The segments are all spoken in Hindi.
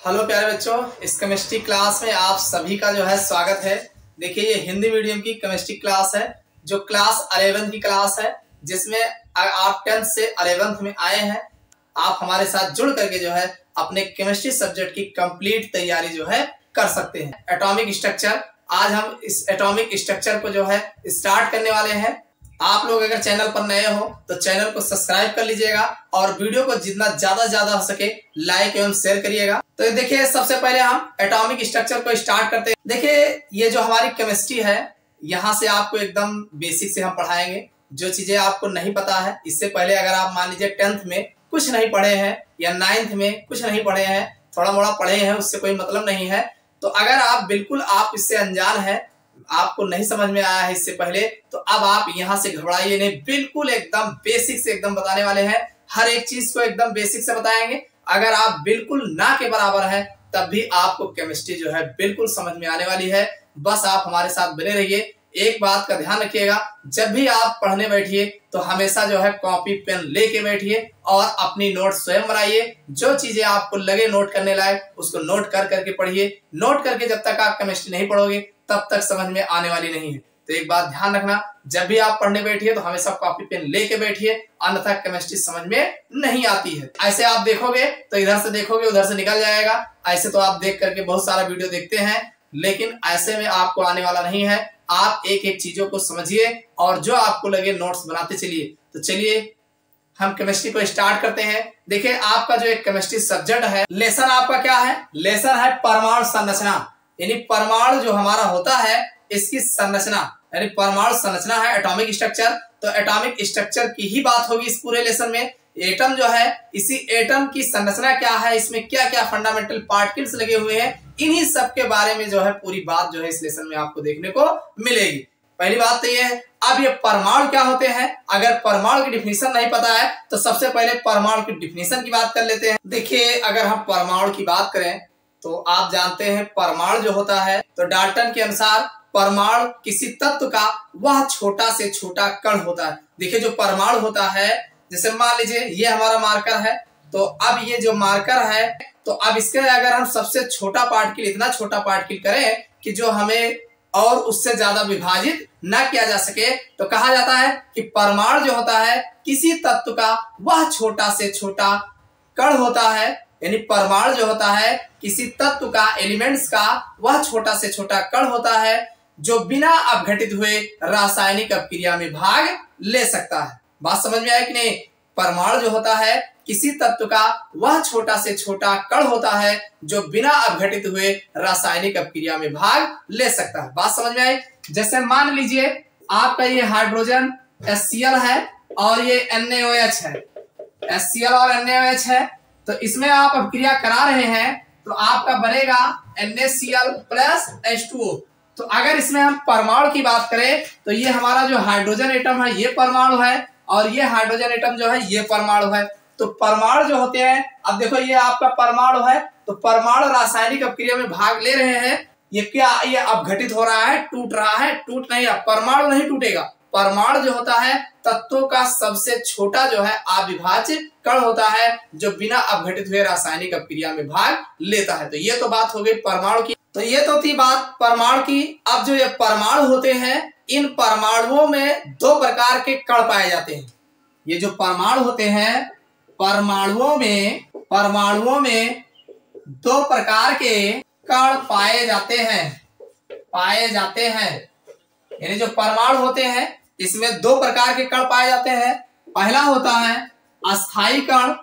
हेलो प्यारे बच्चों, इस केमिस्ट्री क्लास में आप सभी का जो है स्वागत है। देखिए, ये हिंदी मीडियम की केमिस्ट्री क्लास है, जो क्लास 11 की क्लास है, जिसमें आप 10th से 11th में आए हैं। आप हमारे साथ जुड़ करके जो है अपने केमिस्ट्री सब्जेक्ट की कंप्लीट तैयारी जो है कर सकते हैं। एटॉमिक स्ट्रक्चर, आज हम इस एटॉमिक स्ट्रक्चर को जो है स्टार्ट करने वाले हैं। आप लोग अगर चैनल पर नए हो तो चैनल को सब्सक्राइब कर लीजिएगा और वीडियो को जितना ज्यादा हो सके लाइक एवं शेयर करिएगा। तो देखिए, सबसे पहले हम एटॉमिक स्ट्रक्चर को स्टार्ट करते हैं। देखिए, ये जो हमारी केमिस्ट्री है, यहाँ से आपको एकदम बेसिक से हम पढ़ाएंगे। जो चीजें आपको नहीं पता है, इससे पहले अगर आप मान लीजिए 10th में कुछ नहीं पढ़े हैं या 9th में कुछ नहीं पढ़े हैं, थोड़ा मोड़ा पढ़े हैं, उससे कोई मतलब नहीं है। तो अगर आप बिल्कुल आप इससे अनजान है, आपको नहीं समझ में आया है इससे पहले, तो अब आप यहाँ से घबराइए नहीं। बिल्कुल एकदम बेसिक से एकदम बताने वाले हैं। हर एक चीज को एकदम बेसिक से बताएंगे। अगर आप बिल्कुल ना के बराबर है तब भी आपको केमिस्ट्री जो है बिल्कुल समझ में आने वाली है। बस आप हमारे साथ बने रहिए। एक बात का ध्यान रखिएगा, जब भी आप पढ़ने बैठिए तो हमेशा जो है कॉपी पेन लेके बैठिए और अपनी नोट स्वयं बनाइए। जो चीजें आपको लगे नोट करने लायक, उसको नोट कर करके पढ़िए। नोट करके जब तक आप केमिस्ट्री नहीं पढ़ोगे तब तक समझ में आने वाली नहीं है। तो एक बात ध्यान रखना, जब भी आप पढ़ने बैठिए तो हमेशा कॉपी पेन लेके बैठिए, अन्यथा केमिस्ट्री समझ में नहीं आती है। ऐसे आप देखोगे तो इधर से देखोगे उधर से निकल जाएगा। ऐसे तो आप देख करके बहुत सारा वीडियो देखते हैं, लेकिन ऐसे में आपको आने वाला नहीं है। आप एक एक चीजों को समझिए और जो आपको लगे नोट्स बनाते चलिए। तो चलिए हम केमिस्ट्री को स्टार्ट करते हैं। देखिए, आपका जो एक केमिस्ट्री सब्जेक्ट है, लेसन आपका क्या है? लेसन है परमाणु संरचना, यानी परमाणु जो हमारा होता है इसकी संरचना, यानी परमाणु संरचना है एटॉमिक स्ट्रक्चर। तो एटॉमिक स्ट्रक्चर की ही बात होगी इस पूरे लेसन में। एटम जो है, इसी एटम की संरचना क्या है, इसमें क्या क्या फंडामेंटल पार्टिकल्स लगे हुए हैं, इन्हीं सब के बारे में जो है पूरी बात जो है इस लेसन में आपको देखने को मिलेगी। पहली बात तो ये है, अब ये परमाणु क्या होते हैं। अगर परमाणु की डिफिनीशन नहीं पता है तो सबसे पहले परमाणु की डिफिनीशन की बात कर लेते हैं। देखिए, अगर हम परमाणु की बात करें तो आप जानते हैं परमाणु जो होता है, तो डाल्टन के अनुसार परमाणु किसी तत्व का वह छोटा से छोटा कण होता है। देखिए, जो परमाणु होता है, जैसे मान लीजिए ये हमारा मार्कर है, तो अब ये जो मार्कर है, तो अब इसके अगर हम सबसे छोटा पार्टिकल, इतना छोटा पार्टिकल करें कि जो हमें और उससे ज्यादा विभाजित न किया जा सके, तो कहा जाता है कि परमाणु जो होता है किसी तत्व का वह छोटा से छोटा कण होता है। यानी परमाणु जो होता है किसी तत्व का, एलिमेंट्स का वह छोटा से छोटा कण होता है जो बिना अपघटित हुए रासायनिक अपक्रिया में भाग ले सकता है। बात समझ में आया कि नहीं? परमाणु जो होता है किसी तत्व का वह छोटा से छोटा कण होता है जो बिना अपघटित हुए रासायनिक अपक्रिया में भाग ले सकता है। बात समझ में आई? जैसे मान लीजिए आपका ये हाइड्रोजन HCl है और ये NaOH है। HCl और NaOH है, तो इसमें आप अपक्रिया करा रहे हैं तो आपका बनेगा NaCl प्लस H2O। तो अगर इसमें हम परमाणु की बात करें तो ये हमारा जो हाइड्रोजन एटम है ये परमाणु है और ये हाइड्रोजन एटम जो है ये परमाणु है। तो परमाणु जो होते हैं, अब देखो ये आपका परमाणु है, तो परमाणु रासायनिक अपक्रिया में भाग ले रहे हैं। ये क्या, ये अपघटित हो रहा है, टूट रहा है, टूट नहीं, परमाणु नहीं टूटेगा। परमाणु जो होता है तत्वों का सबसे छोटा जो है अविभाज्य कण होता है जो बिना अपघटित हुए रासायनिक अपक्रिया में भाग लेता है। तो ये तो बात हो गई परमाणु की। तो ये तो थी बात परमाणु की। अब जो ये परमाणु होते हैं, इन परमाणुओं में दो प्रकार के कण पाए जाते हैं। ये जो परमाणु होते हैं, परमाणुओं में दो प्रकार के कण पाए जाते हैं। यानी जो परमाणु होते हैं इसमें दो प्रकार के कण पाए जाते हैं। पहला होता है अस्थाई कण।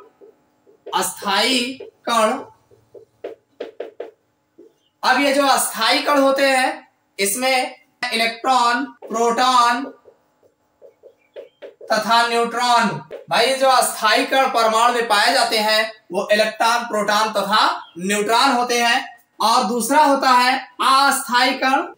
अब ये जो अस्थाई कण होते हैं इसमें इलेक्ट्रॉन, प्रोटॉन तथा न्यूट्रॉन। भाई, जो अस्थाई कण परमाणु में पाए जाते हैं वो इलेक्ट्रॉन, प्रोटॉन तथा न्यूट्रॉन होते हैं। और दूसरा होता है अस्थाई कण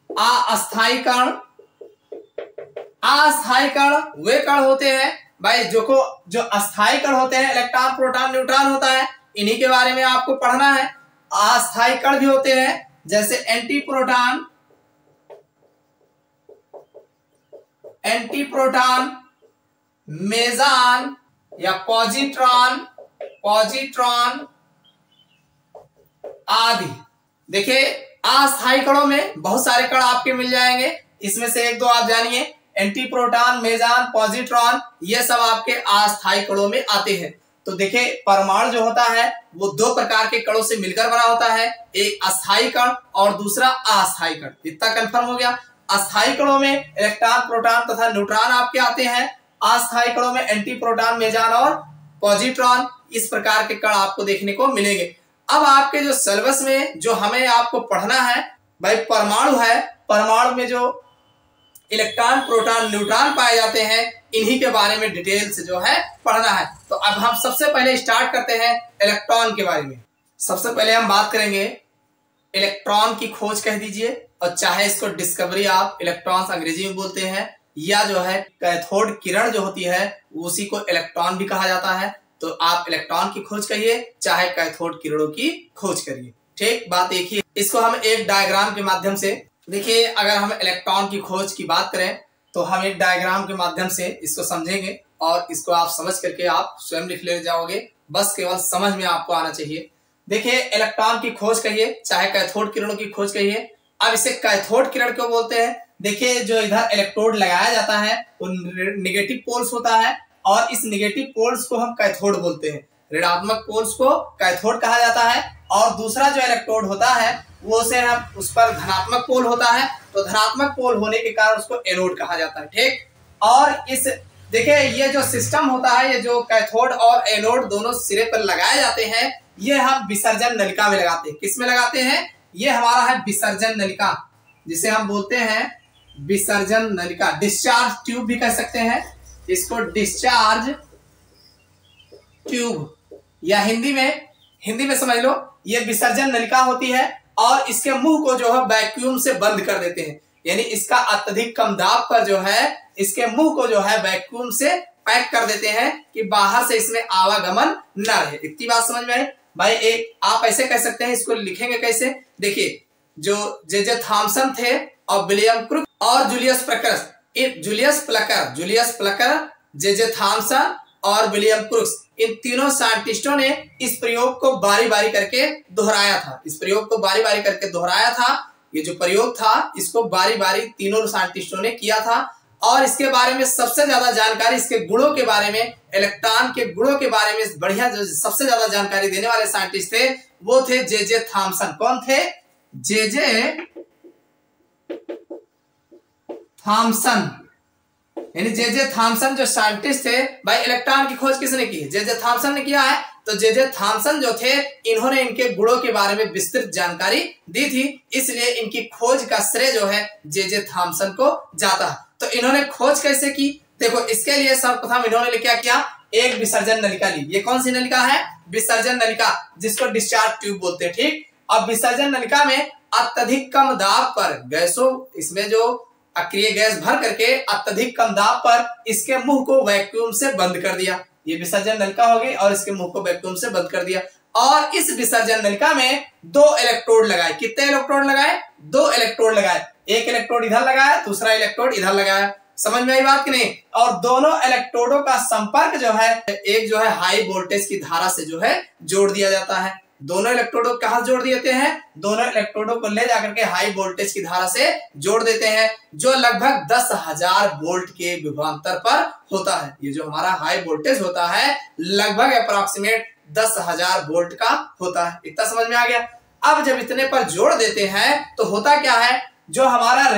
वे कण होते हैं भाई जो अस्थाई कण होते हैं, इलेक्ट्रॉन, प्रोटॉन, न्यूट्रॉन होता है, इन्हीं के बारे में आपको पढ़ना है। अस्थाई कण भी होते हैं जैसे एंटीप्रोटॉन, मेसॉन या पॉजिट्रॉन। आदि। देखिए अस्थायी कणों में बहुत सारे कण आपके मिल जाएंगे, इसमें से एक दो आप जानिए, एंटीप्रोटॉन, मेसॉन, पॉजिट्रॉन, ये सब आपके अस्थायी कणों में आते हैं। तो देखिए परमाणु जो होता है वो दो प्रकार के कणों से मिलकर बना होता है, एक अस्थायी कण और दूसरा अस्थायी कण। इतना कंफर्म हो गया। अस्थायी कणों में इलेक्ट्रॉन, प्रोटॉन तथा न्यूट्रॉन आपके आते हैं, अस्थायी कणों में एंटीप्रोटॉन, मेसॉन और पॉजिट्रॉन, इस प्रकार के कण आपको देखने को मिलेंगे। अब आपके जो सिलेबस में जो हमें आपको पढ़ना है भाई, परमाणु है, परमाणु में जो इलेक्ट्रॉन, प्रोटॉन, न्यूट्रॉन पाए जाते हैं, इन्हीं के बारे में डिटेल से जो है पढ़ना है। तो अब हम सबसे पहले स्टार्ट करते हैं इलेक्ट्रॉन के बारे में। सबसे पहले हम बात करेंगे इलेक्ट्रॉन की खोज कह दीजिए, और चाहे इसको डिस्कवरी आप इलेक्ट्रॉन्स अंग्रेजी में बोलते हैं, या जो है कैथोड किरण जो होती है उसी को इलेक्ट्रॉन भी कहा जाता है। तो आप इलेक्ट्रॉन की खोज करिए चाहे कैथोड किरणों की खोज करिए, ठीक, बात एक ही। इसको हम एक डायग्राम के माध्यम से देखिए, अगर हम इलेक्ट्रॉन की खोज की बात करें तो हम एक डायग्राम के माध्यम से इसको समझेंगे, और इसको आप समझ करके आप स्वयं लिख ले जाओगे, बस केवल समझ में आपको आना चाहिए। देखिए इलेक्ट्रॉन की खोज कहिए चाहे कैथोड किरणों की खोज कहिए। अब इसे कैथोड किरण क्यों बोलते हैं? देखिए जो इधर इलेक्ट्रोड लगाया जाता है वो निगेटिव पोल्स होता है, और इस निगेटिव पोल्स को हम कैथोड बोलते हैं, ऋणात्मक पोल्स को कैथोड कहा जाता है। और दूसरा जो इलेक्ट्रोड होता है वो से हम उस पर धनात्मक पोल होता है, तो धनात्मक पोल होने के कारण उसको एनोड कहा जाता है, ठीक। और इस देखिए ये जो सिस्टम होता है, ये जो कैथोड और एनोड दोनों सिरे पर लगाए जाते हैं, ये हम विसर्जन नलिका में लगाते हैं। किस में लगाते हैं? ये हमारा है विसर्जन नलिका, जिसे हम बोलते हैं विसर्जन नलिका, डिस्चार्ज ट्यूब भी कह सकते हैं इसको, डिस्चार्ज ट्यूब, या हिंदी में समझ लो ये विसर्जन नलिका होती है। और इसके मुंह को जो है वैक्यूम से बंद कर देते हैं, यानी इसका अत्यधिक कम दाब पर जो है इसके मुंह को जो है वैक्यूम से पैक कर देते हैं कि बाहर से इसमें आवागमन न रहे। इतनी बात समझ में आई भाई? एक आप ऐसे कह सकते हैं, इसको लिखेंगे कैसे? देखिए जो जे थॉमसन थे और विलियम क्रुक और जूलियस प्लकर, जे थॉमसन और विलियम क्रुक्स, इन तीनों साइंटिस्टों ने इस प्रयोग को बारी बारी करके दोहराया था। ये जो प्रयोग था इसको बारी बारी तीनों साइंटिस्टों ने किया था। और इसके बारे में सबसे ज्यादा जानकारी, इसके गुणों के बारे में, इलेक्ट्रॉन के गुणों के बारे में बढ़िया जो सबसे ज्यादा जानकारी देने वाले साइंटिस्ट थे वो थे जे थॉमसन। कौन थे? जे थॉमसन, यानी जे थॉमसन जो साइंटिस्ट थे भाई। इलेक्ट्रॉन की खोज किसने की? जे थॉमसन ने किया है। तो जे थॉमसन जो थे इन्होंने इनके गुणों के बारे में विस्तृत जानकारी दी थी, इसलिए इनकी खोज का श्रेय जो है जे थॉमसन को जाता है। तो इन्होंने खोज कैसे की? देखो इसके लिए सर्वप्रथम इन्होंने क्या किया, एक विसर्जन नलिका ली। ये कौन सी नलिका है? विसर्जन नलिका, जिसको डिस्चार्ज ट्यूब बोलते हैं, ठीक। अब विसर्जन नलिका में अत्यधिक कम दाब पर गैसों, इसमें जो अक्रिय गैस भर करके अत्यधिक कम दाब पर इसके मुंह को वैक्यूम से बंद कर दिया। ये विसर्जन नलिका हो गई, और इसके मुंह को वैक्यूम से बंद कर दिया। और इस विसर्जन नलिका में दो इलेक्ट्रोड लगाए। कितने इलेक्ट्रोड लगाए? दो इलेक्ट्रोड लगाए। एक इलेक्ट्रोड इधर लगाया, दूसरा इलेक्ट्रोड इधर लगाया। समझ में आई बात कि नहीं? और दोनों इलेक्ट्रोडों का संपर्क जो है एक जो है हाई वोल्टेज की धारा से जो है जोड़ दिया जाता है। दोनों इलेक्ट्रोडों को कहां जोड़ देते हैं? दोनों इलेक्ट्रोडों को ले जाकर के हाई वोल्टेज की धारा से जोड़ देते हैं, जो लगभग 10,000 वोल्ट के विभवांतर पर होता है। ये जो हमारा हाई वोल्टेज होता है लगभग अप्रोक्सीमेट 10,000 वोल्ट का होता है। इतना समझ में आ गया? अब जब इतने पर जोड़ देते हैं तो होता क्या है, जो हमारा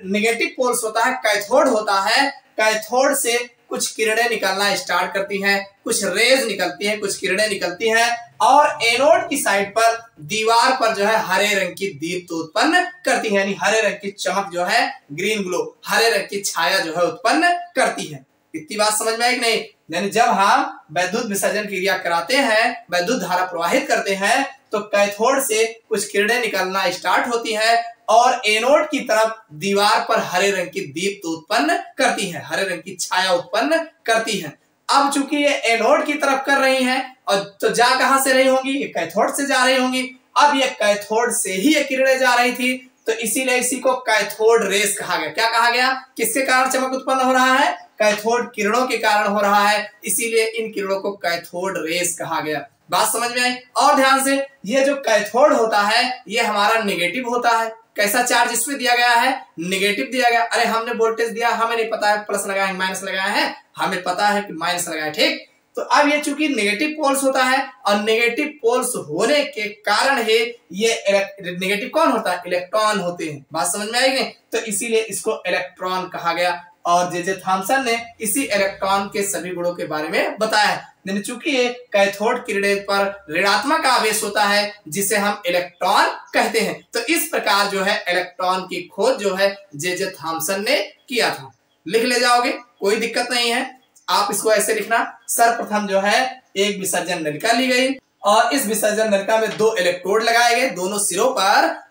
नेगेटिव पोल्स होता है, कैथोड होता है, कैथोड से कुछ किरणें निकलना स्टार्ट करती हैं, कुछ रेज निकलती हैं, कुछ किरणें निकलती हैं, और एनोड की साइड पर दीवार पर जो है हरे रंग की दीप्त उत्पन्न करती है, यानी हरे रंग की चमक जो है, ग्रीन ग्लो, हरे रंग की छाया जो है उत्पन्न करती है। इतनी बात समझ में आई कि नहीं? यानी जब हम वैद्युत विसर्जन क्रिया कराते हैं, वैद्युत धारा प्रवाहित करते हैं, तो कैथोड से कुछ किरणें निकलना स्टार्ट होती है और एनोड की तरफ दीवार पर हरे रंग की दीप्त उत्पन्न करती है, हरे रंग की छाया उत्पन्न करती है। अब चूंकि ये एनोड की तरफ कर रही हैं, और तो जा कहां से रही होंगी? ये कैथोड से जा रही होंगी। अब ये कैथोड से ही ये किरणें जा रही थी, तो इसीलिए इसी को कैथोड रेस कहा गया। क्या कहा गया? किसके कारण चमक उत्पन्न हो रहा है? कैथोड किरणों के कारण हो रहा है, इसीलिए इन किरणों को कैथोड रेस कहा गया। बात समझ में आई। और ध्यान से, ये जो कैथोड होता है ये हमारा नेगेटिव होता है। कैसा चार्ज इसमें दिया गया है? नेगेटिव दिया गया। अरे हमने वोल्टेज दिया, हमें नहीं पता है प्लस लगाया है माइनस लगाया है, हमें पता है कि माइनस लगाया है, ठीक। तो अब ये चूंकि नेगेटिव पोल्स होता है और नेगेटिव पोल्स होने के कारण ही ये नेगेटिव कौन होता है? इलेक्ट्रॉन होते हैं। बात समझ में आएगी? तो इसीलिए इसको इलेक्ट्रॉन कहा गया और जे थॉमसन ने इसी इलेक्ट्रॉन के सभी गुणों के बारे में बताया है। चूंकि ये कैथोड किरणें पर ऋणात्मक आवेश होता है जिसे हम इलेक्ट्रॉन कहते हैं। तो इस प्रकार जो है इलेक्ट्रॉन की खोज जो है जे थॉमसन ने किया था। लिख ले जाओगे, कोई दिक्कत नहीं है। आप इसको ऐसे लिखना, सर्वप्रथम जो है एक विसर्जन नलिका ली गई और इस विसर्जन नलिका में 2 इलेक्ट्रोड लगाए गए, दोनों सिरों पर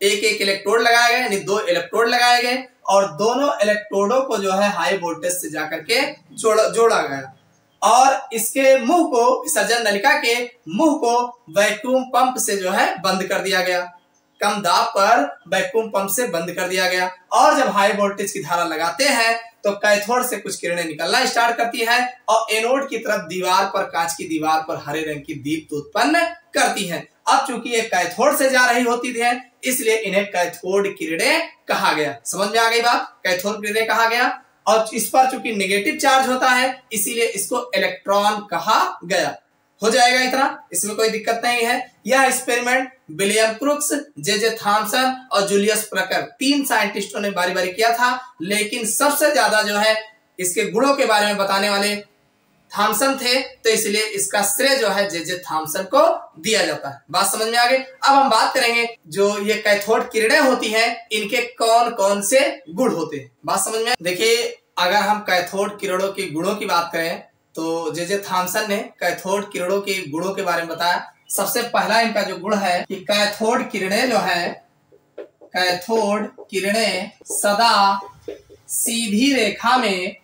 एक एक इलेक्ट्रोड लगाए गए, यानी 2 इलेक्ट्रोड लगाए गए और दोनों इलेक्ट्रोडों को जो है हाई वोल्टेज से जाकर के जोड़ा गया और इसके मुंह को, विसर्जन नलिका के मुंह को वैक्यूम पंप से जो है बंद कर दिया गया। कम दाब पर वैक्यूम पंप से बंद कर दिया गया और जब हाई वोल्टेज की धारा लगाते हैं तो कैथोड से कुछ किरणें निकलना स्टार्ट करती है और एनोड की तरफ दीवार पर, कांच की दीवार पर हरे रंग की दीप्त उत्पन्न करती है। अब चूंकि ये कैथोड से जा रही होती है इसलिए इन्हें कैथोड किरणें कहा गया। समझ में आ गई बात? कैथोड किरणें कहा गया और इस पर चूंकि नेगेटिव चार्ज होता है इसीलिए इसको इलेक्ट्रॉन कहा गया। हो जाएगा इतना, इसमें कोई दिक्कत नहीं है। यह experiment William crooks, J Thomson और जूलियस प्रकर 3 साइंटिस्टों ने बारी बारी किया था, लेकिन सबसे ज्यादा जो है इसके गुणों के बारे में बताने वाले थॉमसन थे, तो इसलिए इसका श्रेय जो है जे थॉमसन को दिया जाता है। बात समझ में आ गई। अब हम बात करेंगे जो ये कैथोड किरणें होती हैं इनके कौन कौन से गुण होते हैं। बात समझ में? देखिए, अगर हम कैथोड किरणों के गुणों की बात करें तो जे थॉमसन ने कैथोड किरणों के गुणों के बारे में बताया। सबसे पहला इनका जो गुण है कि कैथोड किरणें जो है, कैथोड किरणें सदा सीधी रेखा में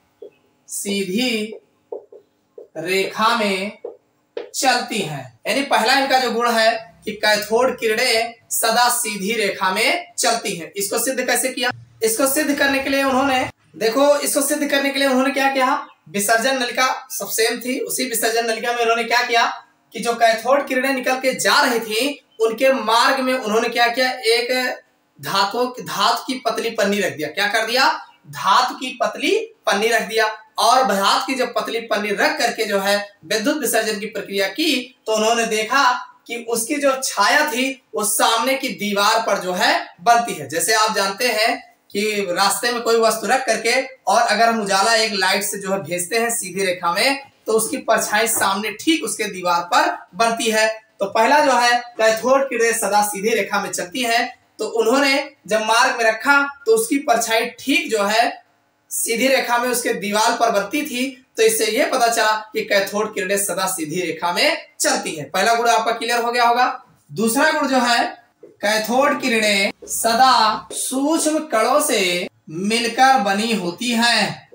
चलती हैं। यानी पहला इनका जो गुण है कि कैथोड किरणें सदा सीधी रेखा में चलती हैं। इसको सिद्ध कैसे किया? इसको सिद्ध करने के लिए उन्होंने, देखो, इसको सिद्ध करने के लिए उन्होंने क्या किया? विसर्जन नलिका सब सेम थी, उसी विसर्जन नलिका में उन्होंने क्या किया कि जो कैथोड किरणें निकल के जा रही थी उनके मार्ग में उन्होंने क्या किया? एक धातु की पतली पन्नी रख दिया। क्या कर दिया? धातु की पतली पन्नी रख दिया और धातु की जब पतली पन्नी रख करके जो है विद्युत विसर्जन की प्रक्रिया की तो उन्होंने देखा कि उसकी जो छाया थी वो सामने की दीवार पर जो है बनती है। जैसे आप जानते हैं कि रास्ते में कोई वस्तु रख करके और अगर हम उजाला एक लाइट से जो है भेजते हैं सीधी रेखा में तो उसकी परछाई सामने ठीक उसके दीवार पर बनती है। तो पहला जो है कैथोड किरणें सदा सीधी रेखा में चलती है, तो उन्होंने जब मार्ग में रखा तो उसकी परछाई ठीक जो है सीधी रेखा में उसके दीवार पर बनती थी। तो इससे यह पता चला कि कैथोड किरणें सदा सीधी रेखा में चलती है। पहला गुण आपका क्लियर हो गया होगा। दूसरा गुण जो है, कैथोड किरणें सदा सूक्ष्म कणों से मिलकर बनी होती हैं,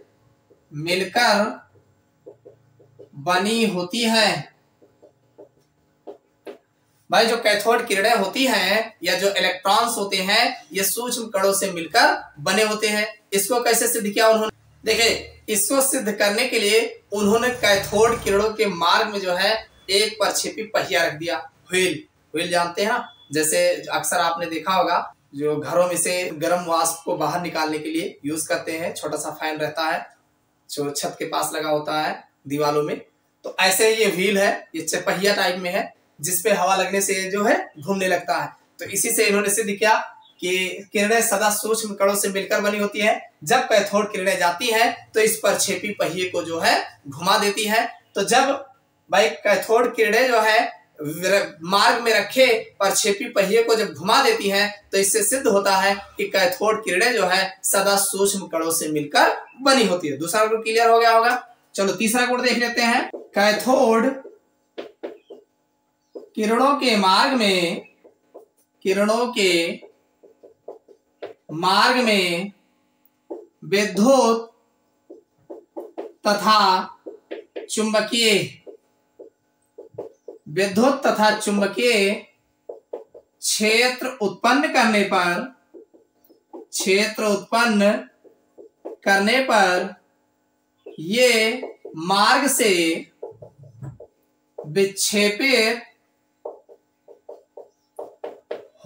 मिलकर बनी होती हैं। भाई, जो कैथोड किरणें होती हैं या जो इलेक्ट्रॉन्स होते हैं ये सूक्ष्म कणों से मिलकर बने होते हैं। इसको कैसे सिद्ध किया उन्होंने? देखिए, इसको सिद्ध करने के लिए उन्होंने कैथोड किरणों के मार्ग में जो है एक परछेपी पहिया रख दिया। व्हील जानते हैं ना, जैसे अक्सर आपने देखा होगा जो घरों में से गर्म वाष्प को बाहर निकालने के लिए यूज करते हैं। छोटा सा फैन रहता है जो छत के पास लगा होता है दीवारों में, तो ऐसे ये व्हील है, ये चपहिया टाइप में है जिसपे हवा लगने से जो है घूमने लगता है। तो इसी से इन्होंने सिद्ध किया कि किरणें सदा सूक्ष्म कणों से मिलकर बनी होती है। जब कैथोड किरणें जाती हैं तो इस परछेपी पहिए को जो है घुमा देती है। तो जब भाई कैथोड किरणें जो है मार्ग में रखे परछेपी पहिए को जब घुमा देती हैं तो इससे सिद्ध होता है कि कैथोड किरणें जो है सदा सूक्ष्म कणों से मिलकर बनी होती है। दूसरा गुण क्लियर हो गया होगा। चलो तीसरा गुण देख लेते हैं। कैथोड किरणों के मार्ग में विद्युत तथा चुंबकीय क्षेत्र उत्पन्न करने पर ये मार्ग से विक्षेपित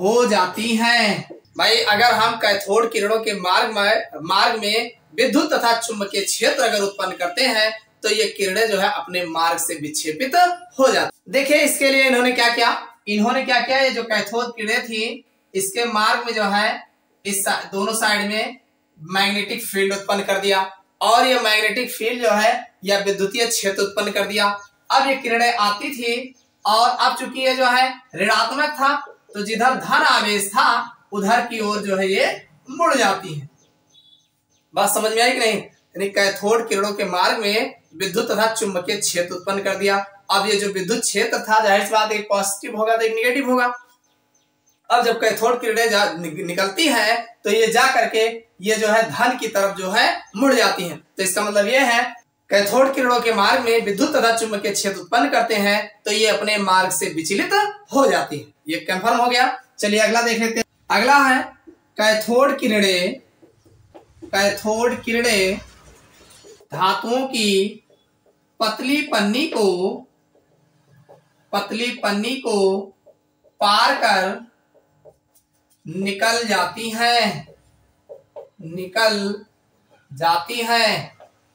हो जाती हैं। भाई अगर हम कैथोड किरणों के मार्ग में विद्युत तथा चुंबकीय क्षेत्र अगर उत्पन्न करते हैं तो ये किरणें जो है अपने मार्ग से विक्षेपित हो जाती। देखिए इसके लिए इन्होंने क्या किया, ये जो कैथोड किरणें थी इसके मार्ग में जो है इस दोनों साइड में मैग्नेटिक फील्ड उत्पन्न कर दिया और ये मैग्नेटिक फील्ड जो है या विद्युतीय क्षेत्र उत्पन्न कर दिया। अब ये किरणें आती थी और अब चूंकि ये जो है ऋणात्मक था तो जिधर धन आवेश था उधर की ओर जो है ये मुड़ जाती है। बात समझ में आई कि नहीं? यानी कैथोड किरणों के मार्ग में विद्युत तथा चुंबकीय क्षेत्र उत्पन्न कर दिया। अब ये जो विद्युत क्षेत्र था जाहिर सी बात एक पॉजिटिव होगा तो एक निगेटिव होगा। अब जब कैथोड किरणें निकलती हैं तो ये जा करके ये जो है धन की तरफ जो है मुड़ जाती हैं। तो इसका मतलब ये है कैथोड किरणों के मार्ग में विद्युत तथा चुंबकीय क्षेत्र उत्पन्न करते हैं तो ये अपने मार्ग से विचलित हो जाती है। ये कंफर्म हो गया। चलिए अगला देख लेते हैं। अगला है कैथोड किरणें धातुओं की पतली पन्नी को पार कर निकल जाती हैं।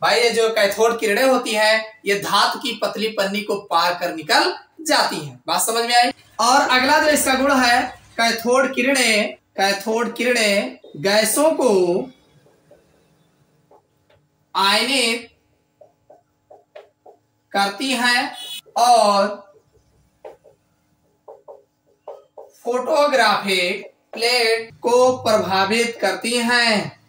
भाई ये जो कैथोड किरणें होती हैं ये धातु की पतली पन्नी को पार कर निकल जाती हैं। बात समझ में आई? और अगला जो इसका गुण है कैथोड किरणें गैसों को आयनित करती हैं और फोटोग्राफिक प्लेट को प्रभावित करती हैं।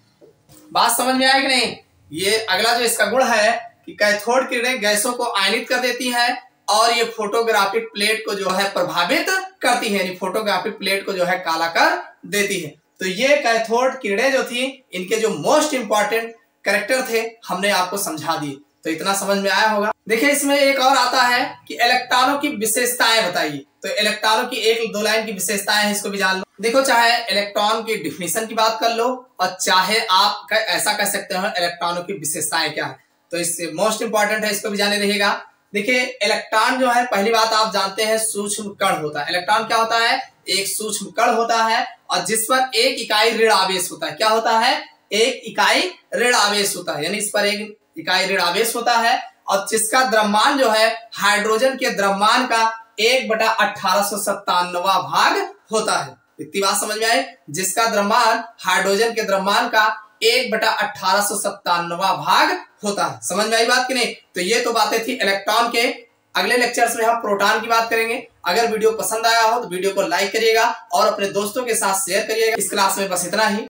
बात समझ में आई कि नहीं? ये अगला जो इसका गुण है कि कैथोड किरणें गैसों को आयनित कर देती हैं और ये फोटोग्राफिक प्लेट को जो है प्रभावित करती है, यानी फोटोग्राफिक प्लेट को जो है काला कर देती है। तो ये कैथोड किरणें जो थी इनके जो मोस्ट इंपॉर्टेंट कैरेक्टर थे हमने आपको समझा दिए। तो इतना समझ में आया होगा। देखिए इसमें एक और आता है कि इलेक्ट्रॉनों की विशेषताएं बताइए। तो इलेक्ट्रॉनों की एक दो लाइन की विशेषताएं हैं, इसको भी जान लो। देखो चाहे इलेक्ट्रॉन की डिफिनीशन की बात कर लो और चाहे आप ऐसा कह सकते हो इलेक्ट्रॉनों की विशेषताएं क्या है। तो इससे मोस्ट इंपॉर्टेंट है, इसको भी जाने रहेगा। देखिए इलेक्ट्रॉन जो है पहली बात आप जानते हैं सूक्ष्म कण होता है। इलेक्ट्रॉन क्या होता है? एक सूक्ष्म कण होता है और जिस पर एक इकाई ऋण आवेश होता है। क्या होता है? एक इकाई ऋण आवेश होता है, यानी इस पर एक इकाई ऋण आवेश होता है और जिसका द्रव्यमान जो है हाइड्रोजन के द्रव्यमान का 1/1897 भाग होता है। इतनी बात समझ में आई? जिसका द्रव्यमान हाइड्रोजन के द्रव्यमान का 1/1897 भाग होता है। समझ में आई बात कि नहीं? तो ये तो बातें थी इलेक्ट्रॉन के। अगले लेक्चर्स में हम प्रोटॉन की बात करेंगे। अगर वीडियो पसंद आया हो तो वीडियो को लाइक करिएगा और अपने दोस्तों के साथ शेयर करिएगा। इस क्लास में बस इतना ही।